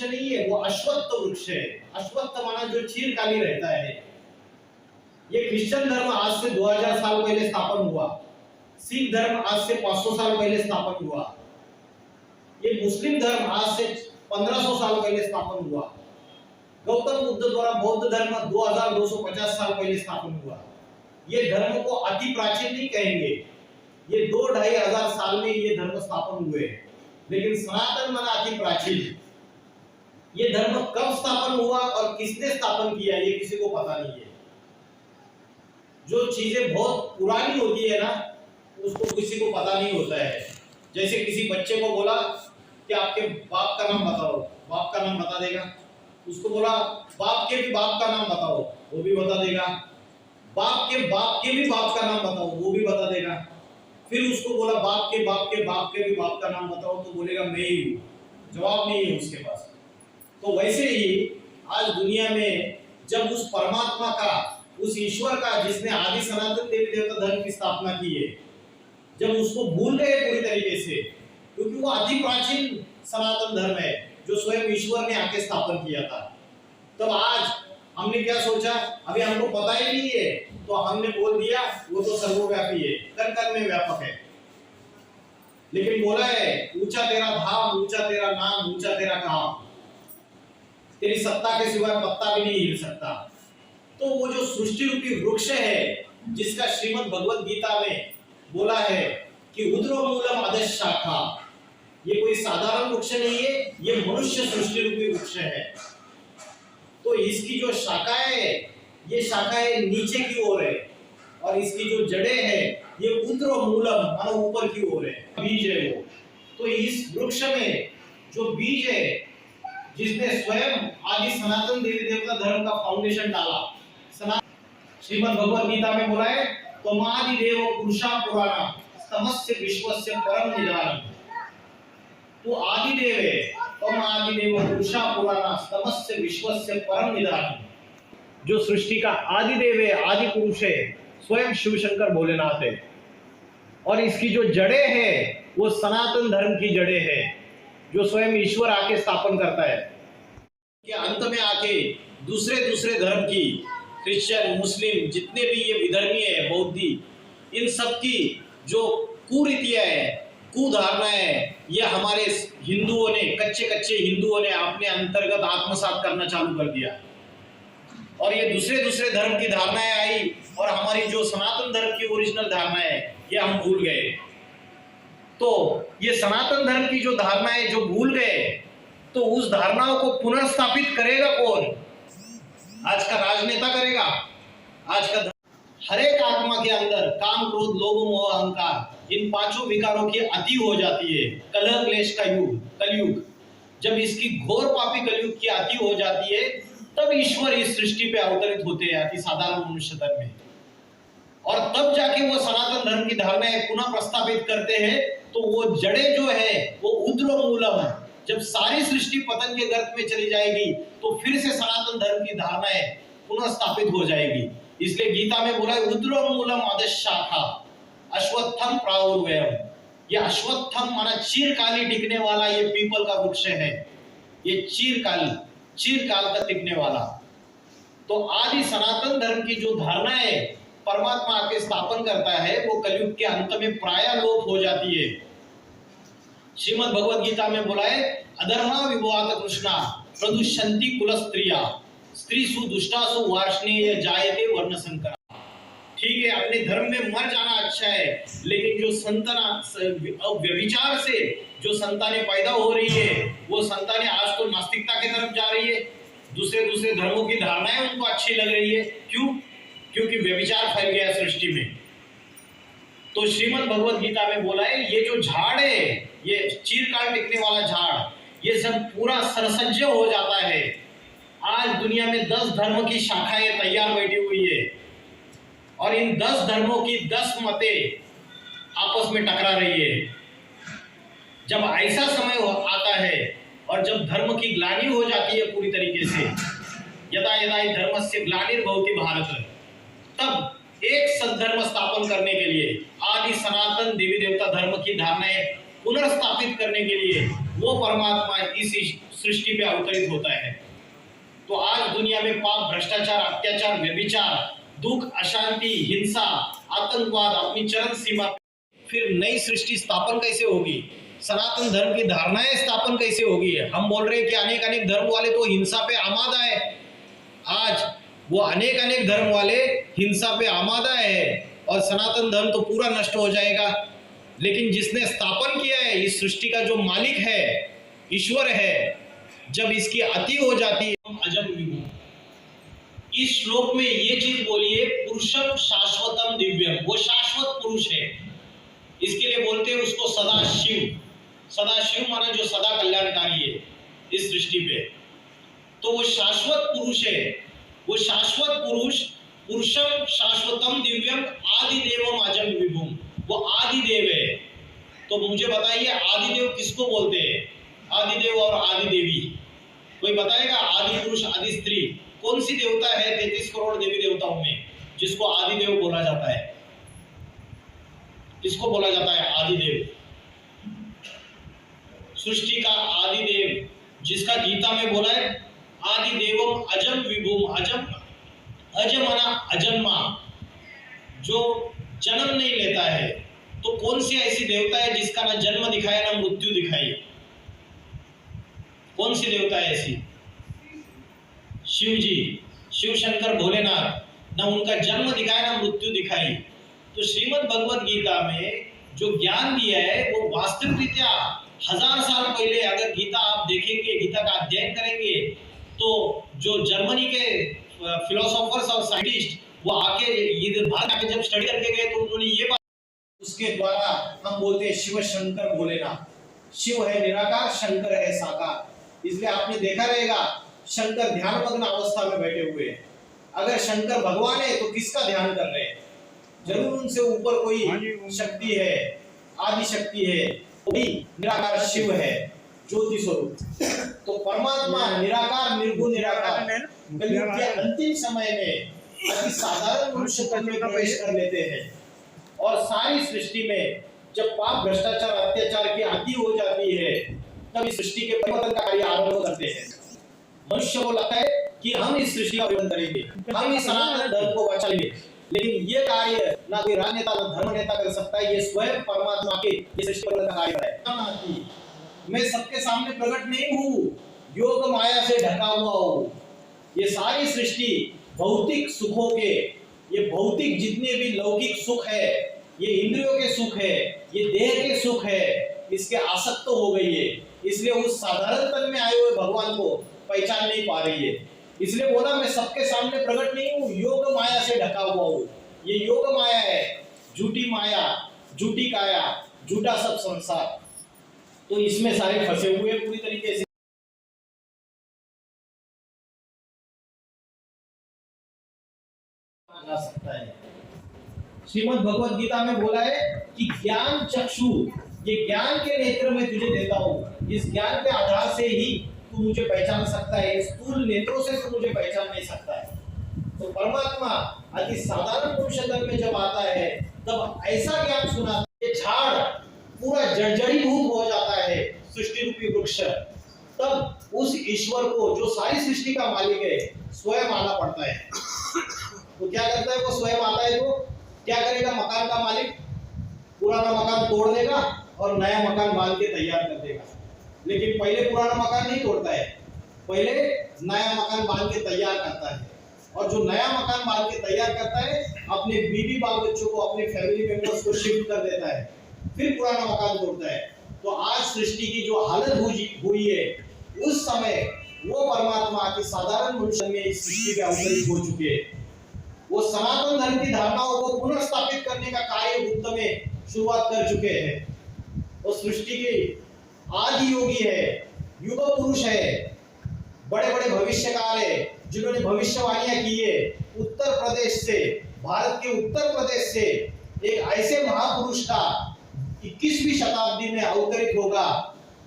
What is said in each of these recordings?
वृक्ष नहीं है, वो अश्वत्थ वृक्ष है। अश्वत्थ माना जो चिरकाली रहता है। ये क्रिश्चियन धर्म आज से 2000 साल पहले स्थापन हुआ, सिख धर्म आज से 500 साल पहले स्थापन हुआ, ये मुस्लिम धर्म आज से 1500 साल पहले स्थापन हुआ, गौतम बुद्ध द्वारा बौद्ध धर्म 2250 साल पहले स्थापन हुआ। ये धर्म को अति प्राचीन नहीं कहेंगे, ये 2-2.5 साल में ये धर्म स्थापन हुए। लेकिन सनातन माना अति प्राचीन। ये धर्म कब स्थापन हुआ और किसने स्थापन किया ये किसी को पता नहीं है। जो चीजें बहुत पुरानी होती है ना, उसको किसी को पता नहीं होता है। जैसे किसी बच्चे को बोला कि आपके बाप का नाम बताओ, बाप का नाम बता देगा। उसको बोला बाप के भी बाप का नाम बताओ, वो भी बता देगा। बाप के भी बाप का नाम बताओ, वो भी बता देगा। फिर उसको बोला बाप के भी बाप का नाम बताओ, तो बोलेगा मैं ही हूँ। जवाब नहीं है उसके पास। तो वैसे ही आज दुनिया में जब उस परमात्मा का, उस ईश्वर का जिसने आदि सनातन देवी देवता धर्म की स्थापना की है, जब उसको भूल गए पूरी तरीके से, क्योंकि वो अति प्राचीन सनातन धर्म है जो स्वयं ईश्वर ने आके स्थापन किया था, तब आज हमने क्या सोचा, अभी हमको पता ही नहीं है तो हमने बोल दिया वो तो सर्वव्यापी है, कण कण में व्यापक है। लेकिन बोला है ऊंचा तेरा धाम, ऊंचा तेरा नाम, ऊंचा तेरा काम, तेरी सत्ता के सिवाय पत्ता भी नहीं हिल सकता। तो वो जो सृष्टि रूपी वृक्ष है, जिसका श्रीमद् भगवद गीता में बोला है कि उद्रमूलम अधः शाखा, ये कोई साधारण वृक्ष नहीं है, ये मनुष्य सृष्टि रूपी वृक्ष है। तो इसकी जो शाखाएं है, ये शाखाएं नीचे की ओर है, और इसकी जो जड़ें है ये उद्रमूलम मानो ऊपर की ओर है, बीज है वो। तो इस वृक्ष में जो बीज है, जिसने स्वयं आदि सनातन देवी देवता धर्म का फाउंडेशन डाला, श्रीमद् भगवद गीता में बोला है त्वमादि देव पुरुषा पुराणा तमस्य विश्वस्य परम निधानम। तू आदि देव है, तुम आदि देव पुरुषा पुराणा तमस्य विश्वस्य परम निधानम। जो सृष्टि का आदि देव है, आदि पुरुष है, स्वयं शिव शंकर भोलेनाथ है। और इसकी जो जड़ें है वो सनातन धर्म की जड़ें है, जो स्वयं ईश्वर आके स्थापन करता है। कि अंत में आके दूसरे धर्म की, क्रिश्चियन, मुस्लिम, जितने भी ये विधर्मी है, बौद्धि, इन सब की जो कुरीतियां है, कुधारणाएं है, ये हमारे हिंदुओं ने, कच्चे हिंदुओं ने अपने अंतर्गत आत्मसात करना चालू कर दिया। और ये दूसरे धर्म की धारणाएं आई, और हमारी जो सनातन धर्म की ओरिजिनल धारणाएं है ये हम भूल गए। तो ये सनातन धर्म की जो धारणाएं जो भूल गए, तो उस धारणाओं को पुनर्स्थापित करेगा कौन? आज का राजनेता करेगा। आज का हर एक आत्मा के अंदर काम, क्रोध, लोभ, मोह, अहंकार, इन पांचों विकारों की अति हो जाती है। कलह क्लेश का युग, कलयुग, जब इसकी घोर पापी कलयुग की अति हो जाती है, तब ईश्वर इस सृष्टि पे अवतरित होते हैं अति साधारण मनुष्य धर्म में। और तब जाके वो सनातन धर्म की धारणाएं पुनः प्रस्तावित करते हैं। तो वो जड़ें जो है वो उद्रमूलम, जब सारी सृष्टि पतन के गर्त में चली जाएगी तो फिर से सनातन धर्म की धारणाएं पुनः स्थापित हो जाएगी। इसलिए गीता में बोला है उद्रमूलम अधः शाखा अश्वत्थम प्राहुर्व्ययम्। ये अश्वत्थम माना चिरकाली टिकने वाला ये पीपल का वृक्ष है, ये चिरकाल तक टिकने वाला। तो आदि सनातन धर्म की जो धारणाएं परमात्मा आके स्थापन करता है, वो कलयुग के अंत में प्रायः लोप हो जाती है। श्रीमद् भगवद गीता में बोला है अधर्मा विभवात कृष्णा प्रदुष्यन्ति कुल स्त्रिया स्त्रीसु दुष्टासु वार्ष्णेय जायते वर्ण संकरा। ठीक है, अपने धर्म में मर जाना अच्छा है, लेकिन जो व्यभिचार से जो संतानें पैदा हो रही है, वो संतानें आज तो नास्तिकता की तरफ जा रही है। दूसरे धर्मों की धारणाएं उनको अच्छी लग रही है। क्यों? क्योंकि व्यभिचार फैल गया सृष्टि में। तो श्रीमद् भगवद गीता में बोला है ये जो झाड़ है, ये चिरकाल टिकने वाला झाड़, ये सब पूरा सरसज्ज हो जाता है। आज दुनिया में 10 धर्म की शाखाएं तैयार बैठी हुई है, और इन 10 धर्मों की 10 मतें आपस में टकरा रही है। जब ऐसा समय आता है और जब धर्म की ग्लानि हो जाती है पूरी तरीके से, यदा यदा धर्मस्य ग्लानिर्भवति भारत, तब एक सद्धर्म स्थापन करने के लिए आदि सनातन देवी देवता धर्म की धारणाएं पुनर्स्थापित करने के लिए वो परमात्मा इस सृष्टि पे अवतरित होता है। तो आज दुनिया में पाप, भ्रष्टाचार, अत्याचार, व्यभिचार, दुख, अशांति, हिंसा, आतंकवाद अपनी चरम सीमा, फिर नई सृष्टि स्थापन कैसे होगी? सनातन धर्म की धारणाएं स्थापन कैसे होगी? हम बोल रहे हैं कि अनेक अनेक धर्म वाले तो हिंसा पे आमादा है। आज वो अनेक अनेक धर्म वाले हिंसा पे आमादा है और सनातन धर्म तो पूरा नष्ट हो जाएगा। लेकिन जिसने स्थापन किया है इस सृष्टि का, जो मालिक है, ईश्वर है, जब इसकी अति हो जाती है, अजम विभू। इस श्लोक में ये चीज बोलिए, पुरुषम शाश्वतम दिव्यम, वो शाश्वत पुरुष है। इसके लिए बोलते हैं उसको सदा शिव। सदा शिव माना जो सदा कल्याणकारी है इस सृष्टि पे। तो वो शाश्वत पुरुष है। वो शाश्वत पुरुष, पुरुषम शाश्वतम दिव्यम आदिदेवम अजम विभुम, वो आदिदेव है। तो मुझे बताइए आदिदेव किसको बोलते हैं? आदिदेव और आदिदेवी कोई बताएगा? आदि पुरुष, आदि स्त्री, कौन सी देवता है 33 करोड़ देवी देवताओं में जिसको आदिदेव बोला जाता है? किसको बोला जाता है आदिदेव? सृष्टि का आदिदेव, जिसका गीता में बोला है आदिदेवम अजम विभुम। अजम, अज माना अजन्मा, जो जन्म नहीं लेता है। तो कौन सी ऐसी देवता है जिसका ना जन्म दिखाए ना मृत्यु दिखाई? कौन सी देवता है ऐसी? शिव जी, शिव शंकर भोलेनाथ, ना उनका जन्म दिखाया ना मृत्यु दिखाई। तो श्रीमद् भगवद गीता में जो ज्ञान दिया है वो वास्तविक रीत्या 1000 साल पहले, अगर गीता आप देखेंगे, गीता का अध्ययन करेंगे, तो जो जर्मनी के फिलोसोफर्स और साइंटिस्ट वो आके इधर भारत आके जब स्टडी करके गए तो उन्होंने ये बात, उसके द्वारा हम बोलते हैं शिव शंकर भोलेनाथ। शिव है निराकार, शंकर है साकार। इसलिए आपने देखा रहेगा शंकर ध्यानमग्न अवस्था में बैठे हुए हैं। अगर शंकर भगवान है तो किसका ध्यान कर रहे हैं? जरूर उनसे ऊपर कोई शक्ति है, आदि शक्ति है, वही निराकार शिव है, ज्योति स्वरूप। तो परमात्मा निराकार, निर्गुण निराकार कलयुग के अंतिम समय में अति साधारण मनुष्य तन में प्रवेश कर लेते हैं और सारी सृष्टि में जब पाप, भ्रष्टाचार, अत्याचार की अति हो जाती है तब इस सृष्टि के परिवर्तन का कार्य आरंभ करते हैं। मनुष्य को लगता है कि हम इस सृष्टि का परिवर्तन करेंगे, हम इस सनातन धर्म को बचाएंगे, लेकिन ये कार्य ना कोई राजनेता ना धर्म नेता कर सकता है। ये स्वयं परमात्मा के ये सृष्टि परिवर्तन का कार्य है। मैं सबके सामने प्रकट नहीं हूँ, योग माया से ढका हुआ हूँ। ये सारी सृष्टि भौतिक सुखों के, ये भौतिक जितने भी लौकिक सुख है, ये इंद्रियों के सुख है, ये देह के सुख है, इसके आसक्त हो गई है। इसलिए उस साधारण तन में आए हुए भगवान को पहचान नहीं पा रही है। इसलिए बोला मैं सबके सामने प्रकट नहीं हूँ, योग माया से ढका हुआ हूँ। ये योग माया है, झूठी माया, झूठी काया, झूठा सब संसार। तो इसमें सारे फंसे हुए पूरी तरीके से जा सकता है। श्रीमद् भगवद गीता में बोला है कि ज्ञान चक्षु, ये ज्ञान के नेत्र में तुझे देता हूँ। इस ज्ञान के आधार से ही तू मुझे पहचान सकता है, इस स्थूल नेत्रों से तू मुझे पहचान नहीं सकता है। तो परमात्मा अति साधारण मनुष्य तन में जब आता है तब ऐसा ज्ञान सुनाता है, झाड़ पूरा जर्जरीभूत हो जाता है, सृष्टि रूपी वृक्ष। तब उस ईश्वर को जो सारी सृष्टि का मालिक है स्वयं आना पड़ता है। तो क्या करता है वो? स्वयं आता है तो क्या करेगा? मकान का मालिक पुराना मकान तोड़ देगा और नया मकान बांध के तैयार कर देगा। लेकिन पहले पुराना मकान नहीं तोड़ता है, पहले नया मकान बांध के तैयार करता है। और जो नया मकान बांध के तैयार करता है अपने बीवी बाल बच्चों को, अपने फैमिली मेंबर्स को शिफ्ट कर देता है, फिर पुराना मकान तोड़ता है। तो आज सृष्टि की जो हालत हुई है, उस समय वो परमात्मा की साधारण मनुष्य में इस सृष्टि के अवतरित हो चुके हैं। वो सनातन धर्म की धारणाओं को पुनर्स्थापित करने का कार्य गुप्त में शुरुआत कर चुके हैं। वो सृष्टि के आदि योगी है, युग पुरुष है, बड़े बड़े भविष्यकार है जिन्होंने भविष्यवाणियां की है। उत्तर प्रदेश से, भारत के उत्तर प्रदेश से एक ऐसे महापुरुष का 21वीं शताब्दी में अवतरित होगा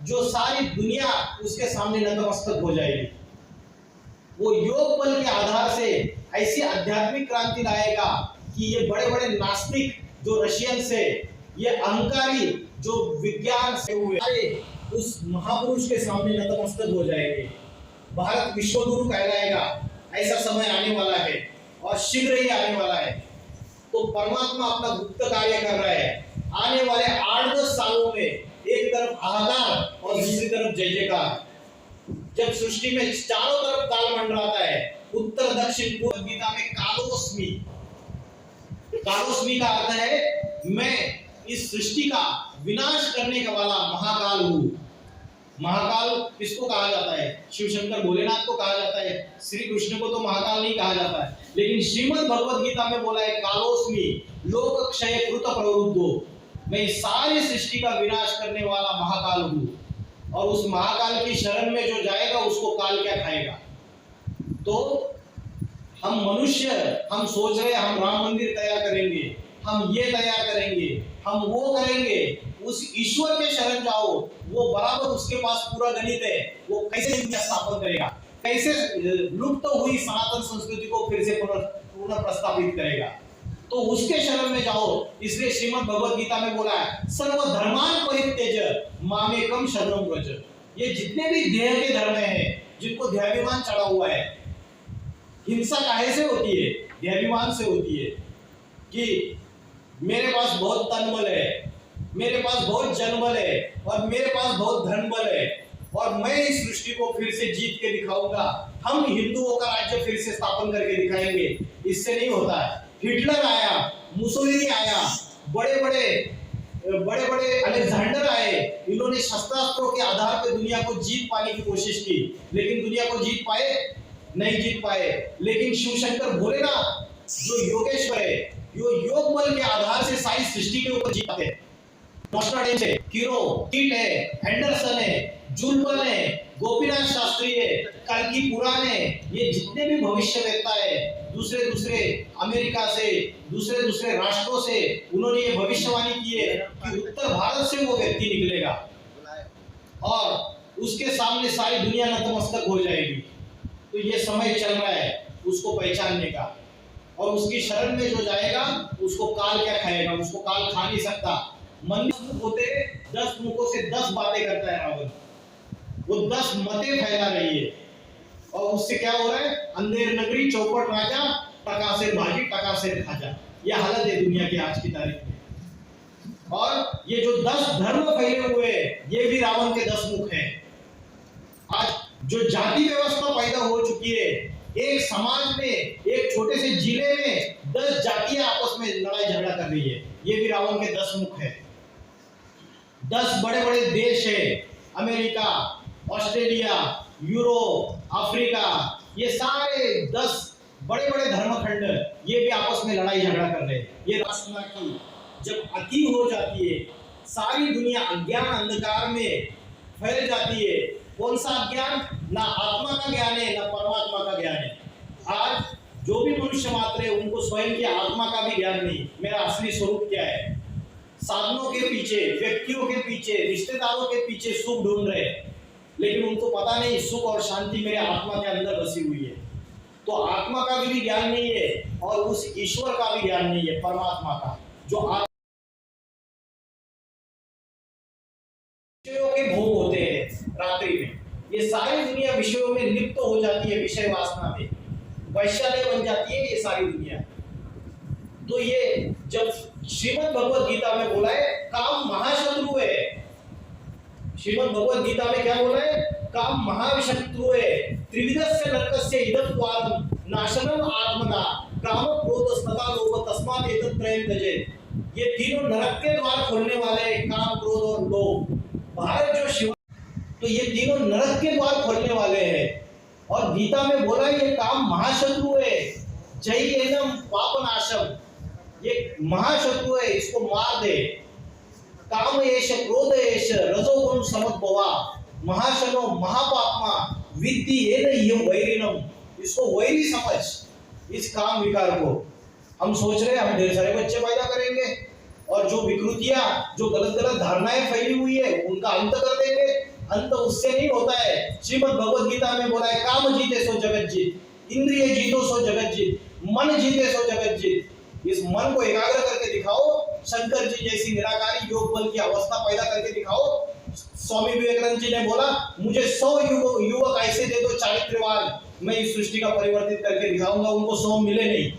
जो सारी दुनिया उसके सामने नतमस्तक हो जाएगी। वो योग बल के आधार से ऐसी आध्यात्मिक क्रांति लाएगा कि ये बड़े बड़े नास्तिक जो रशियन से, ये अहंकारी जो विज्ञान से हुए उस महापुरुष के सामने नतमस्तक हो जाएंगे। भारत विश्वगुरु कहलाएगा, ऐसा समय आने वाला है और शीघ्र ही आने वाला है। तो परमात्मा अपना गुप्त कार्य कर रहा है। आने वाले 8-10 सालों में एक तरफ हाहाकार और दूसरी तरफ जय जयकार। जब सृष्टि में चारों तरफ काल मंडराता है, उत्तर दक्षिण पूर्व गीता में कालोस्मी, कालोस्मी का अर्थ है मैं इस सृष्टि का विनाश करने का वाला महाकाल हूं। महाकाल किसको कहा जाता है? शिव शंकर भोलेनाथ को कहा जाता है। श्री कृष्ण को तो महाकाल नहीं कहा जाता है, लेकिन श्रीमद् भगवद गीता में बोला है कालोस्मी लोक क्षय कृत प्रवृद्धो, मैं इस सारी सृष्टि का विनाश करने वाला महाकाल हूं। और उस महाकाल की शरण में जो जाएगा उसको काल क्या खाएगा। तो हम मनुष्य, हम सोच रहे हम राम मंदिर तैयार करेंगे, हम ये तैयार करेंगे, हम वो करेंगे। उस ईश्वर के शरण जाओ, वो बराबर उसके पास पूरा गणित है। वो कैसे दुनिया स्थापन करेगा, कैसे लुप्त हुई सनातन संस्कृति को फिर से पुनः प्रस्तावित करेगा। तो उसके शरण में जाओ। इसलिए श्रीमद् भगवद गीता में बोला है सर्व धर्मान परित्यज मामेकम शरणं व्रज। ये जितने भी देह के धर्म हैं, जिनको देहाभिमान चढ़ा हुआ है, हिंसा काहे से होती है? देहाभिमान से होती है कि मेरे पास बहुत तन बल है, मेरे पास बहुत जन बल है और मेरे पास बहुत धन बल है और मैं इस सृष्टि को फिर से जीत के दिखाऊंगा। हम हिंदुओं का राज्य फिर से स्थापन करके दिखाएंगे। इससे नहीं होता है। हिटलर आया, मुसोलिनी आया, बड़े बड़े अलेक्जेंडर आए, इन्होंने शस्त्रास्त्रों के आधार पर दुनिया को जीत पाने की कोशिश की, लेकिन दुनिया को जीत पाए? नहीं जीत पाए। लेकिन शिव शंकर भोलेनाथ जो योगेश्वर है, यो योग बल के आधार से सारी सृष्टि के ऊपर जीत पाते हैं। नॉस्ट्राडेमस है, कीरो, कीट है, हेंडरसन है, जुल्बन है, गोपीनाथ शास्त्री है, कल्कि पुराण है, ये जितने भी भविष्यवेत्ता है दूसरे अमेरिका से, दूसरे राष्ट्रों से, उन्होंने ये भविष्यवाणी की है कि उत्तर भारत से वो व्यक्ति निकलेगा और उसके सामने सारी दुनिया नतमस्तक हो जाएगी। तो ये समय चल रहा है उसको पहचानने का, और उसकी शरण में जो जाएगा उसको काल क्या खाएगा? उसको काल खा नहीं सकता। मन होते 10 मुखों से 10 बातें करता है रावण, वो 10 मतें फैला रही है और उससे क्या हो रहा है? अंधेर नगरी चौपट राजा, टका से भाजी टका से खाजा। यह हालत है दुनिया की आज की तारीख में। और ये जो 10 धर्म फैले हुए हैं, ये भी रावण के 10 मुख हैं। आज जो जाति व्यवस्था पैदा हो चुकी है, एक समाज में, एक छोटे से जिले में 10 जातियां आपस में लड़ाई झगड़ा कर रही है, ये भी रावण के 10 मुख है। 10 बड़े बड़े देश है, अमेरिका, ऑस्ट्रेलिया, यूरोप, अफ्रीका, ये सारे 10 बड़े बड़े धर्मखंड ये भी आपस में लड़ाई झगड़ा कर रहे हैं। ये राष्ट्र की जब अति हो जाती है, सारी दुनिया अज्ञान अंधकार में फैल जाती है। कौन सा अज्ञान? ना आत्मा का ज्ञान है, ना परमात्मा का ज्ञान है। आज जो भी मनुष्य मात्र है, उनको स्वयं की आत्मा का भी ज्ञान नहीं, मेरा असली स्वरूप क्या है। साधनों के पीछे, व्यक्तियों के पीछे, रिश्तेदारों के पीछे सुख ढूंढ रहे हैं, लेकिन उनको पता नहीं सुख और शांति मेरे आत्मा के अंदर बसी हुई है। तो आत्मा का भी ज्ञान नहीं है और उस ईश्वर का भी ज्ञान नहीं है, परमात्मा का, जो विषयों के भोग होते हैं रात्रि में। ये सारी दुनिया विषयों में लिप्त हो जाती है, विषय वासना में वैश्यालय बन जाती है ये सारी दुनिया। तो ये जब श्रीमद् भगवद गीता में बोला है काम महाशत्रु है, श्रीमद् भगवद गीता में क्या बोला है? काम महाशत्रु है। त्रिविधस्य नरकस्य इदं द्वारं नाशनम आत्मना काम क्रोध स्मृता लोभ तस्मात् एतत् त्रयं त्यजेत्। ये तीनों नरक के द्वार खोलने वाले हैं, काम, क्रोध और लोभ। भारत जो शिव, तो ये तीनों नरक के द्वार खोलने वाले हैं। और गीता में बोला ये काम महाशत्रु है, जयेनम पापनाशम, ये महाशत्रु है, इसको मार दे। काम एष क्रोध एष रजोगुण समुद्भवा महाशनो महापापमा विद्धि येन वैरिणम। इसको वैरी समझ, इस काम विकार को। हम सोच रहे हैं हम ढेर सारे बच्चे पैदा करेंगे और जो विकृतियां, जो गलत गलत धारणाएं फैली हुई है उनका अंत कर देंगे। अंत उससे नहीं होता है। श्रीमद् भगवद गीता में बोला है काम जीते सो जगत जीत, इंद्रिय जीतो सो जगत जीत, मन जीते सो जगत जीत। इस मन को एकाग्र करके दिखाओ, शंकर जी जैसी निराकारी योग बल की अवस्था पैदा करके दिखाओ। स्वामी विवेकानंद जी ने बोला, मुझे 100 युवक ऐसे दे दो चारित्र्यवान, मैं इस सृष्टि का परिवर्तित करके दिखाऊंगा। उनको 100 मिले नहीं।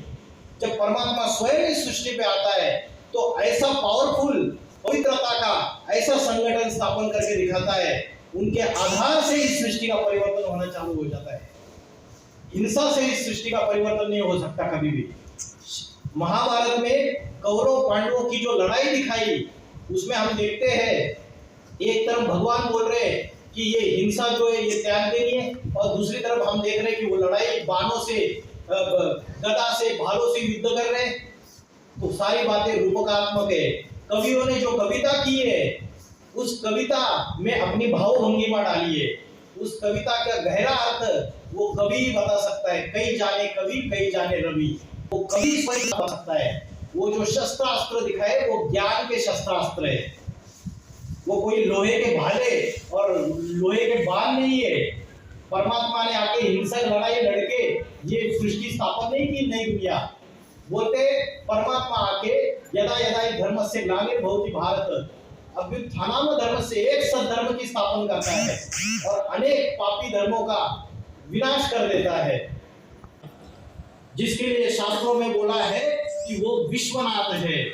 जब परमात्मा स्वयं इस सृष्टि पे आता है तो ऐसा पावरफुल पवित्रता का ऐसा संगठन स्थापन करके दिखाता है, उनके आधार से इस सृष्टि का परिवर्तन होना चालू हो जाता है। हिंसा से इस सृष्टि का परिवर्तन नहीं हो सकता कभी भी। महाभारत में कौरव पांडवों की जो लड़ाई दिखाई, उसमें हम देखते हैं एक तरफ भगवान बोल रहे हैं कि ये हिंसा जो है ये त्याग देनी है, और दूसरी तरफ हम देख रहे हैं कि वो लड़ाई बाणों से, गदा से, भालों से युद्ध कर रहे हैं। तो सारी बातें रूपकात्मक है। कवियों ने जो कविता की है, उस कविता में अपनी भावभंगिमा डाली है। उस कविता का गहरा अर्थ वो कवि ही बता सकता है। कई जाने कवि, कई जाने रवि, वो कवि स्वयं बता सकता है। वो जो शस्त्रास्त्र दिखाए वो ज्ञान के शस्त्रास्त्र है। वो कोई लोहे के भाले और लोहे के बाण नहीं है। परमात्मा ने आके हिंसक लड़ाई लड़के ये सृष्टि स्थापन नहीं की नई दुनिया। बोलते परमात्मा आके यदा यदा हि धर्मस्य ग्लानिर्भवति भारत अभ्युत्थानम् धर्मस्य, एक सद्धर्म की स्थापना करता है और अनेक पापी धर्मों का विनाश कर देता है। जिसके लिए शास्त्रों में बोला है कि वो विश्वनाथ है।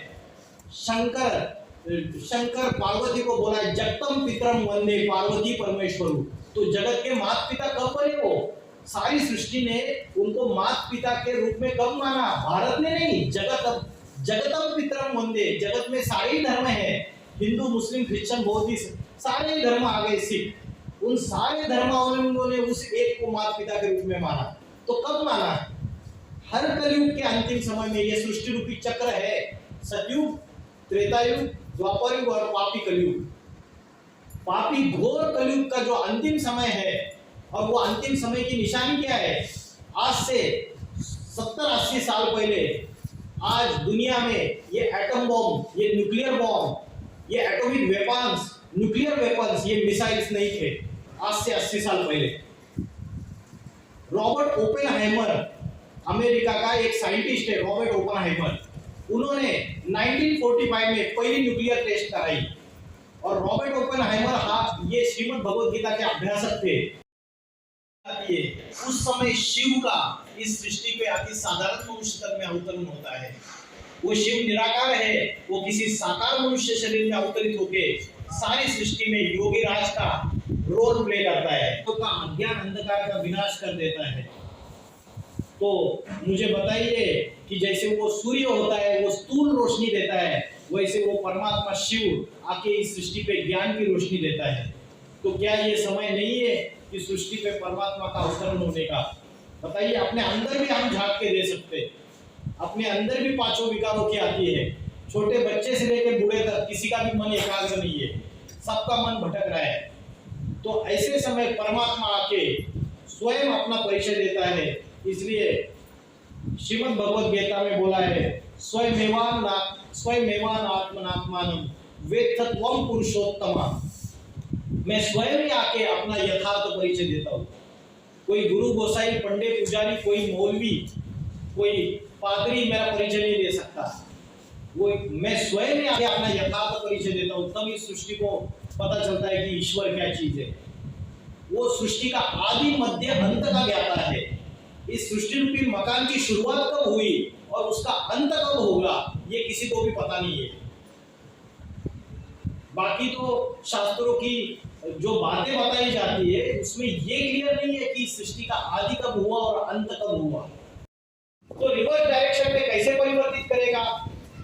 शंकर पार्वती को बोला है जगतम पितरम वंदे पार्वती परमेश्वरु। तो जगत के माता पिता कब बने? वो सारी सृष्टि ने उनको माता पिता के रूप में कब माना? भारत ने नहीं, जगतम पितरम वंदे। जगत में सारे धर्म है, हिंदू, मुस्लिम, क्रिश्चियन, बौद्धिस्ट, सारे धर्म आ गए, सिख, उन सारे धर्मावलंबियों ने उस एक को माता पिता के रूप में माना। तो कब माना? हर कलयुग के अंतिम समय में। ये सृष्टि रूपी चक्र है, सतयुग, त्रेतायुग, द्वापर युग और पापी कलयुग। पापी घोर कलयुग का जो अंतिम समय है, और वो अंतिम समय की निशानी क्या है? आज से 70-80 साल पहले आज दुनिया में ये एटम बॉम्ब, ये न्यूक्लियर बॉम्ब, ये एटॉमिक वेपन्स, न्यूक्लियर वेपन्स, ये मिसाइल्स नहीं थे आज से 80 साल पहले। रॉबर्ट ओपेनहाइमर, अमेरिका का एक साइंटिस्ट है रॉबर्ट ओपेनहाइमर, उन्होंने 1945 में पहली न्यूक्लियर टेस्ट कराई। और रॉबर्ट ओपेनहाइमर ये श्रीमद् भगवद गीता के अभ्यासक थे। उस समय शिव का इस सृष्टि पे अति साधारण मनुष्य तक में अवतरण होता है। वो शिव निराकार है, वो किसी साकार मनुष्य शरीर में अवतरित होके सारी सृष्टि में योगी राज का रोल प्ले करता है, तो का अज्ञान अंधकार का विनाश कर देता है। तो मुझे बताइए कि जैसे वो सूर्य होता है, वो स्थूल रोशनी देता है, वैसे वो परमात्मा शिव आके इस सृष्टि पे ज्ञान की रोशनी देता है। तो क्या ये समय नहीं है कि सृष्टि पे परमात्मा का अवतरण होने का? बताइए, अपने अंदर भी हम झांक के दे सकते, अपने अंदर भी पांचों विकारों की आती है। छोटे बच्चे से लेकर बूढ़े तक किसी का भी मन एकाग्र नहीं है, सबका मन भटक रहा है। तो ऐसे समय परमात्मा आके स्वयं अपना परिचय देता है। इसलिए श्रीमद् भगवद गीता में बोला है, स्वयमेवान आत्मनात्मानं वेत्थत्वं पुरुषोत्तम। मैं स्वयं ही आके अपना यथार्थ परिचय देता हूँ। कोई गुरु, गोसाई, पंडित, पुजारी, कोई मौलवी, कोई पादरी मेरा परिचय नहीं दे सकता। वो मैं स्वयं ही आके अपना यथार्थ परिचय देता हूँ। तब इस सृष्टि को पता चलता है कि ईश्वर क्या चीज है। वो सृष्टि का आदि मध्य अंत का ज्ञाता है। इस सृष्टि रूपी मकान की शुरुआत कब हुई और उसका अंत कब होगा, ये किसी को भी पता नहीं है। बाकी तो शास्त्रों की जो बातें बताई जाती है उसमें ये क्लियर नहीं है कि सृष्टि का आदि कब हुआ और अंत कब हुआ। तो रिवर्स डायरेक्शन में कैसे परिवर्तित करेगा?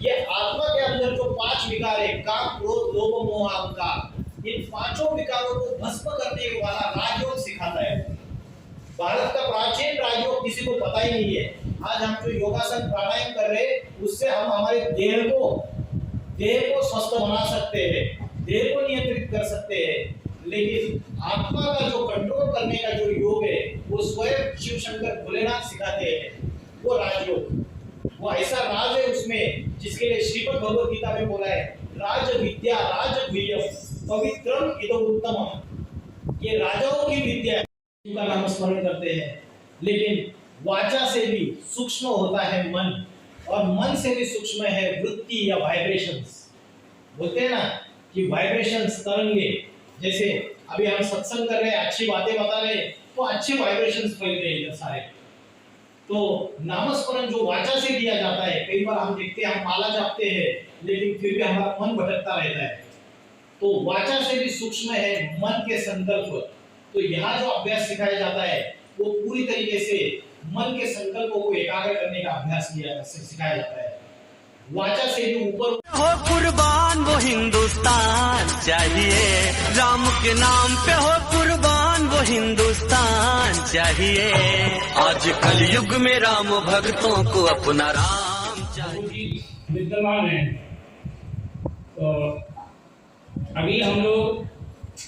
ये आत्मा के अंदर जो 5 विकार है, काम, क्रोध, लोभ, मोह, अहंकार, इन पांचों विकारों को भस्म करने वाला राजयोग सिखाता है। भारत का प्राचीन राजयोग किसी को पता ही नहीं है। आज हम जो योगासन प्राणायाम कर रहे हैं, उससे हम हमारे देह को स्वस्थ बना सकते हैं, देह को नियंत्रित कर सकते हैं। लेकिन आत्मा का जो कंट्रोल करने का जो योग है, वो स्वयं शिव शंकर भोलेनाथ सिखाते हैं। वो राजयोग, वो ऐसा राज है उसमें जिसके लिए श्रीमद् भगवद गीता में बोला है, राज विद्या राजगुह्यम पवित्रम इदम उत्तमम। ये राजाओं की विद्या है, उनका नाम स्मरण करते हैं। लेकिन वाचा से भी सूक्ष्म होता है मन, और मन से भी सूक्ष्म है वृत्ति या वाइब्रेशंस। बोलते हैं ना कि वाइब्रेशंस, तरंगे, जैसे अभी हम सत्संग कर रहे हैं, अच्छी बातें बता रहे हैं, तो अच्छे वाइब्रेशंस फैल रहे हैं इधर सारे। तो नामस्मरण जो वाचा से किया जाता है, कई बार हम देखते हैं हम माला जपते हैं लेकिन फिर भी हमारा मन भटकता रहता है, तो वाचा से भी सूक्ष्म है मन के संकल्प। तो यहाँ जो अभ्यास सिखाया जाता है वो पूरी तरीके से मन के संकल्पों को एकाग्र करने का अभ्यास सिखाया जाता है। वाचा से भी ऊपर हो कुर्बान वो हिंदुस्तान चाहिए, राम के नाम पे हो कुर्बान वो हिंदुस्तान चाहिए। आज कल युग में राम भक्तों को अपना राम चाहिए। विद्यमान है। तो अभी हम लोग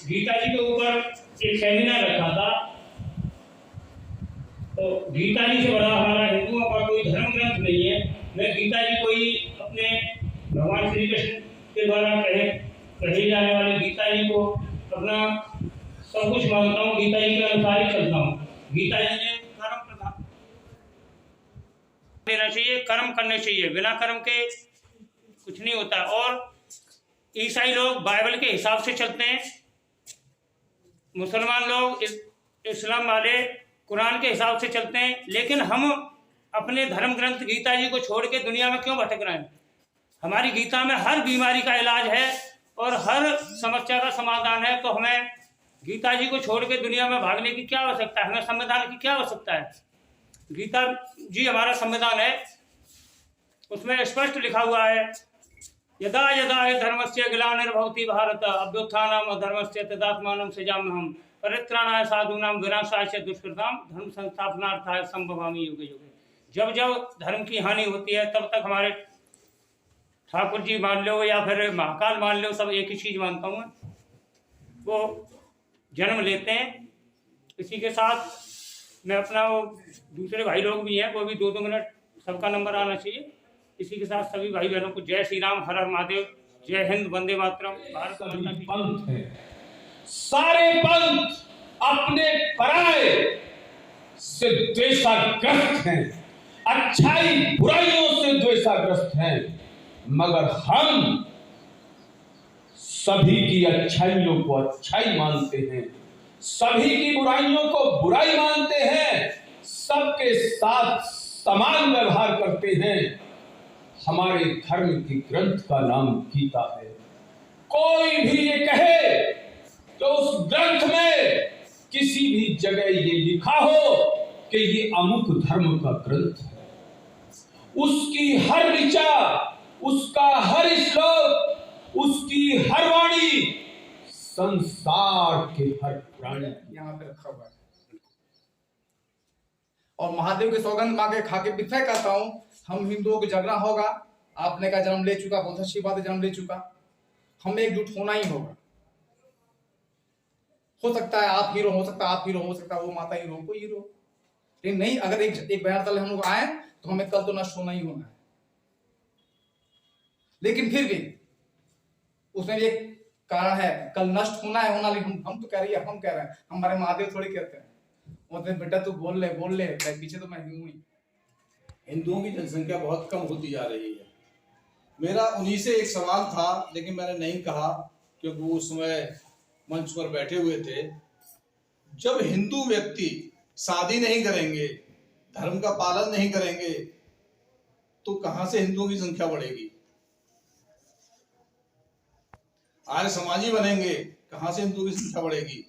गीता जी के ऊपर एक सेमिनार रखा था। तो गीता जी से बड़ा हमारा हिंदुओं का कोई धर्म ग्रंथ नहीं है। मैं गीता जी कोई अपने भगवान श्री कृष्ण के द्वारा कहे जाने वाले गीता जी को अपना सब कुछ मानता हूँ, गीता जी के अनुसार ही चलता हूँ। गीता जी ने कर्म प्रधान देना चाहिए, कर्म करने चाहिए, बिना कर्म के कुछ नहीं होता। और ईसाई लोग बाइबल के हिसाब से चलते हैं, मुसलमान लोग इस्लाम वाले कुरान के हिसाब से चलते हैं। लेकिन हम अपने धर्म ग्रंथ गीता जी को छोड़ के दुनिया में क्यों भटक रहे हैं? हमारी गीता में हर बीमारी का इलाज है और हर समस्या का समाधान है। तो हमें गीता जी को छोड़ के दुनिया में भागने की क्या आवश्यकता है? हमें संविधान की क्या आवश्यकता है? गीता जी हमारा संविधान है, उसमें स्पष्ट लिखा हुआ है, यदा यदा हि धर्मस्य ग्लानिर्भवति भारत अभ्युत्थानम् अधर्मस्य तदात्मानं सृजाम्यहम् परित्राणाय साधूनां विनाशाय च दुष्कृतां धर्म संस्थापनार्थाय संभवामि युगे युगे। जब जब धर्म की हानि होती है तब तक हमारे ठाकुर जी मान लो या फिर महाकाल मान लो, सब एक ही चीज़ मानता हूँ, वो जन्म लेते हैं। इसी के साथ मैं अपना वो दूसरे भाई लोग भी हैं, वो भी 2-2 मिनट सबका नंबर आना चाहिए। इसी के साथ सभी भाई बहनों को जय श्री राम, हर हर महादेव, जय हिंद, वंदे मातरम। भारत माता की पंथ है, सारे पंथ अपने पराये से द्वेषाग्रस्त हैं, अच्छाई बुराइयों से द्वेषाग्रस्त हैं, मगर हम सभी की अच्छाइयों को अच्छाई मानते हैं, सभी की बुराइयों को बुराई मानते हैं, सबके साथ समान व्यवहार करते हैं। हमारे धर्म के ग्रंथ का नाम गीता है। कोई भी ये कहे तो उस ग्रंथ में किसी भी जगह ये लिखा हो कि ये अमुक धर्म का ग्रंथ है, उसकी हर ऋचा, उसका हर श्लोक, उसकी हर वाणी संसार के हर प्राणी यहाँ पे रखा हुआ है। और महादेव के सौगंध मांगे खा के बिफे कहता हूँ, हम हिंदुओं को जगना होगा। आपने का जन्म ले चुका, बहुत अच्छी बात है, जन्म ले चुका, हमें एकजुट होना ही होगा। हो सकता है आप हीरो, हो सकता है आप हीरो, हो सकता है वो माता हीरो, कोई हीरो, लेकिन नहीं, अगर एक बैनर तले हम लोग आए तो हमें कल तो नष्ट होना ही होना है। लेकिन फिर भी उसमें भी एक कारण है, कल नष्ट होना है, होना, लेकिन हम तो कह रही है, हम कह रहे हैं, हमारे महादेव थोड़ी कहते हैं, बोलते बेटा तू बोल ले, पीछे तो मैं हूं ही। हिंदुओं की जनसंख्या बहुत कम होती जा रही है। मेरा उन्हीं से एक सवाल था, लेकिन मैंने नहीं कहा क्योंकि वो उस समय मंच पर बैठे हुए थे। जब हिंदू व्यक्ति शादी नहीं करेंगे, धर्म का पालन नहीं करेंगे, तो कहां से हिंदुओं की संख्या बढ़ेगी? आर्य समाजी बनेंगे, कहां से हिंदुओं की संख्या बढ़ेगी?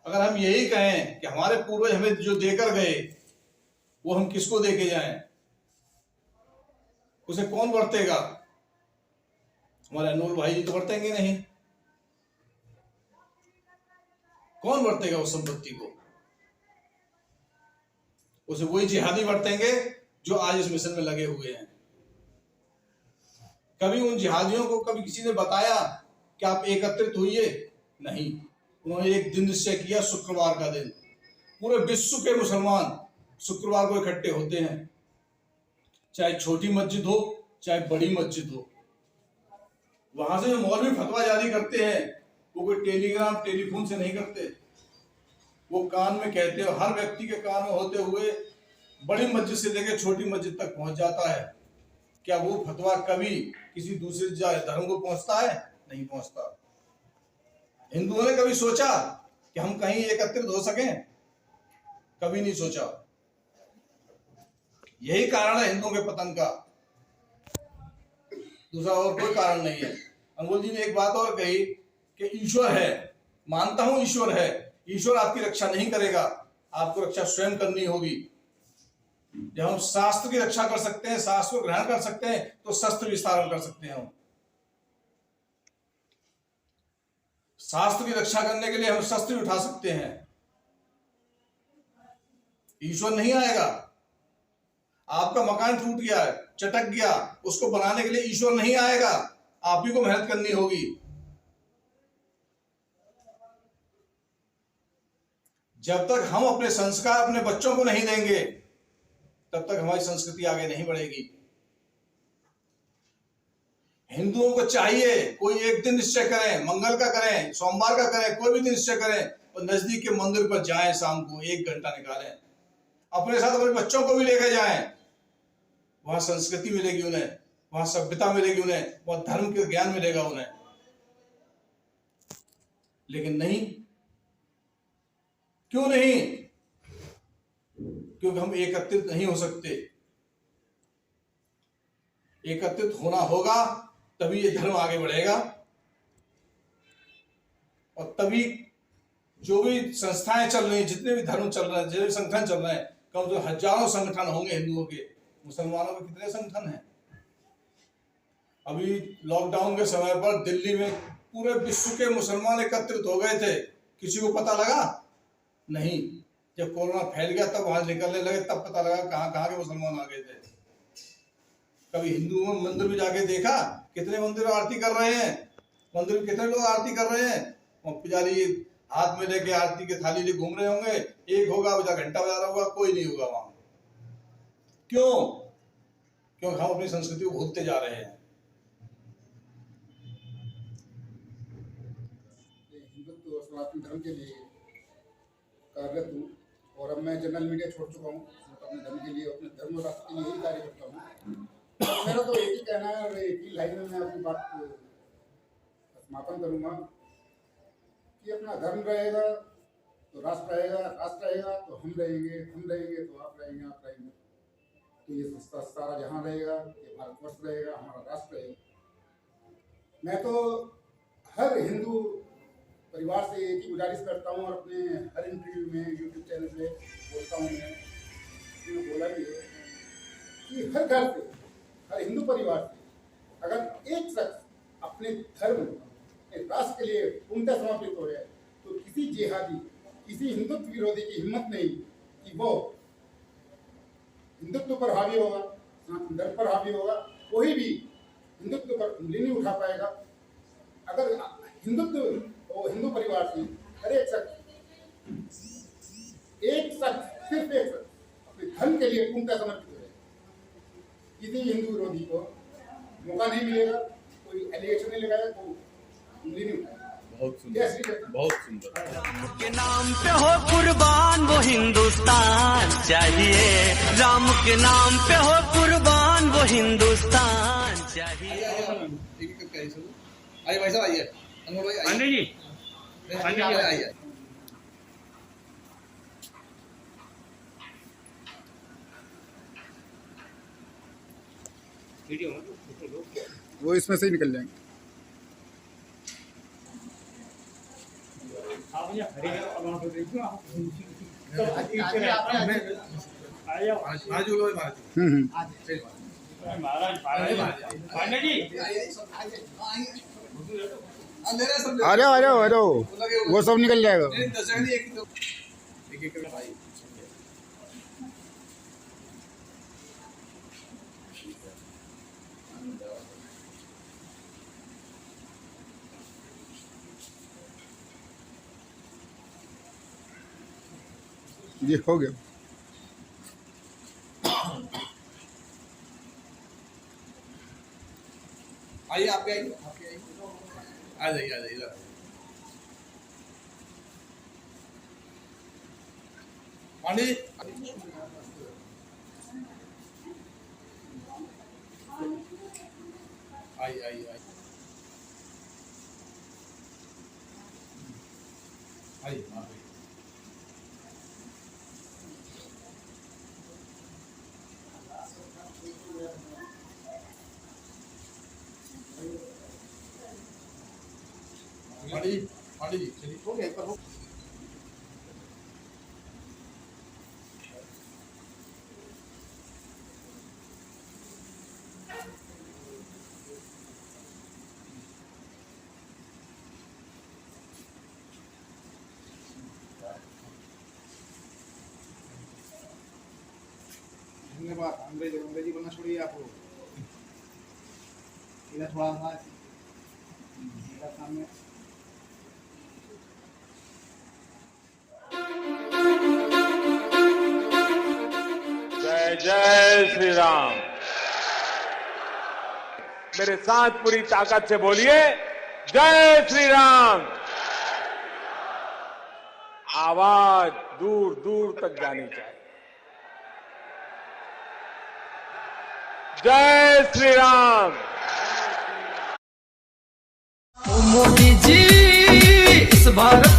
अगर हम यही कहें कि हमारे पूर्वज हमें जो देकर गए वो हम किसको देके जाएं, उसे कौन बरतेगा? हमारे अनमोल भाई जी तो बरतेंगे नहीं, कौन बरतेगा उस संपत्ति को? उसे वही जिहादी बरतेंगे जो आज इस मिशन में लगे हुए हैं। कभी उन जिहादियों को कभी किसी ने बताया कि आप एकत्रित होइए? नहीं, उन्होंने एक दिन निश्चय किया, शुक्रवार का दिन। पूरे विश्व के मुसलमान शुक्रवार को इकट्ठे होते हैं, चाहे छोटी मस्जिद हो चाहे बड़ी मस्जिद हो। वहां से जो मौलवी फतवा जारी करते हैं वो कोई टेलीग्राम टेलीफोन से नहीं करते, वो कान में कहते हैं, हर व्यक्ति के कान में होते हुए बड़ी मस्जिद से लेकर छोटी मस्जिद तक पहुंच जाता है। क्या वो फतवा कभी किसी दूसरे धर्म को पहुंचता है? नहीं पहुंचता। हिंदुओं ने कभी सोचा कि हम कहीं एकत्रित हो सकें? कभी नहीं सोचा। यही कारण है हिंदुओं के पतन का, दूसरा और कोई कारण नहीं है। अंगुल जी ने एक बात और कही कि ईश्वर है, मानता हूं ईश्वर है, ईश्वर आपकी रक्षा नहीं करेगा, आपको रक्षा स्वयं करनी होगी। जब हम शास्त्र की रक्षा कर सकते हैं, शास्त्र को ग्रहण कर सकते हैं, तो शस्त्र विस्तारण कर सकते हैं। हम शास्त्र की रक्षा करने के लिए हम शस्त्र उठा सकते हैं। ईश्वर नहीं आएगा। आपका मकान टूट गया है, चटक गया, उसको बनाने के लिए ईश्वर नहीं आएगा, आप ही को मेहनत करनी होगी। जब तक हम अपने संस्कार अपने बच्चों को नहीं देंगे, तब तक हमारी संस्कृति आगे नहीं बढ़ेगी। हिंदुओं को चाहिए कोई एक दिन निश्चय करें, मंगल का करें, सोमवार का करें, कोई भी दिन निश्चय करें और नजदीक के मंदिर पर जाएं, शाम को 1 घंटा निकालें, अपने साथ अपने बच्चों को भी लेकर जाएं। वहां संस्कृति मिलेगी उन्हें, वहां सभ्यता मिलेगी उन्हें, वहां धर्म के ज्ञान मिलेगा उन्हें। लेकिन नहीं, क्यों नहीं? क्योंकि हम एकत्रित नहीं हो सकते। एकत्रित होना होगा, तभी ये धर्म आगे बढ़ेगा और तभी जो भी संस्थाएं चल रही हैं, जितने भी धर्म चल रहे हैं, जितने भी संगठन चल रहे हैं, कम से कम हजारों संगठन होंगे हिंदुओं के। मुसलमानों के कितने संगठन हैं? अभी लॉकडाउन के समय पर दिल्ली में पूरे विश्व के मुसलमान एकत्रित हो गए थे, किसी को पता लगा नहीं। जब कोरोना फैल गया तब वहां निकलने लगे, तब पता लगा कहां कहां के मुसलमान आ गए थे। कभी हिंदू मंदिर में जाके देखा कितने मंदिर आरती कर रहे हैं, मंदिर में कितने लोग आरती कर रहे हैं? और पुजारी हाथ में लेके आरती के थाली लेके घूम रहे होंगे, एक होगा उधर घंटा बजा रहा होगा, कोई नहीं होगा वहां। क्यों? क्योंकि हम अपनी संस्कृति को भूलते जा रहे हैं। हिंदुत्व और सनातन धर्म के लिए कार्यरत हूँ और अब मैं जनरल मीडिया छोड़ चुका हूँ। अपने धर्म के लिए, अपने धर्म और राष्ट्र के लिए ही कार्य करता हूँ। मेरा तो एक ही कहना है और एक ही लाइन में मैं अपनी बात समापन करूँगा कि अपना धर्म रहेगा तो राष्ट्र रहेगा, राष्ट्र रहेगा तो हम रहेंगे, हम रहेंगे तो आप रहेंगे, आप रहेंगे तो ये सारा जहां रहेगा, ये भारतवर्ष रहेगा, हमारा राष्ट्र रहेगा। मैं तो हर हिंदू परिवार से एक ही गुजारिश करता हूँ और अपने हर इंटरव्यू में यूट्यूब चैनल पे बोलता हूँ, मैं बोला भी है कि हर घर से, हर हिंदू परिवार से अगर एक शख्स अपने धर्म, अपने राष्ट्र के लिए पूर्णतः समर्पित हो जाए तो किसी जिहादी, किसी हिंदुत्व विरोधी की हिम्मत नहीं कि वो हिंदुत्व पर हावी होगा, सनातन धर्म पर हावी होगा। कोई भी हिंदुत्व पर उंगली नहीं उठा पाएगा। अगर हिंदुत्व और हिंदू परिवार से हर एक शख्स, सिर्फ एक शख्स अपने धर्म के लिए पूर्णतः समर्पित हो जाए, किसी हिंदू विरोधी को मौका नहीं मिलेगा, कोई एलिगेशन नहीं लगाया तो उंगली नहीं उठाएगा। बहुत सुंदर, बहुत सुंदर। राम के नाम पे हो कुर्बान वो हिंदुस्तान चाहिए, राम के नाम पे हो कुर्बान वो हिंदुस्तान चाहिए। आइए भाई साहब, आइए अनमोल भाई, पांडे जी, आइए। वो इसमें से ही निकल जाएंगे। पांडे जी, आ जाओ, वो सब निकल जाएगा। जी हो गया। आइए, आप आइए, आ जाइए, आ जाइए इधर। पांडे जी, आई आई आई आई आई पाड़ी जी चलिए हो गया एक बार हो धन्यवाद। अंग्रेजी बोलना छोड़िए आप लोग। इधर थोड़ा सा इधर सामने जय जय श्री राम। मेरे साथ पूरी ताकत से बोलिए, जय श्री राम। आवाज दूर दूर तक जानी चाहिए। जय श्री राम। मोदी जी इस भारत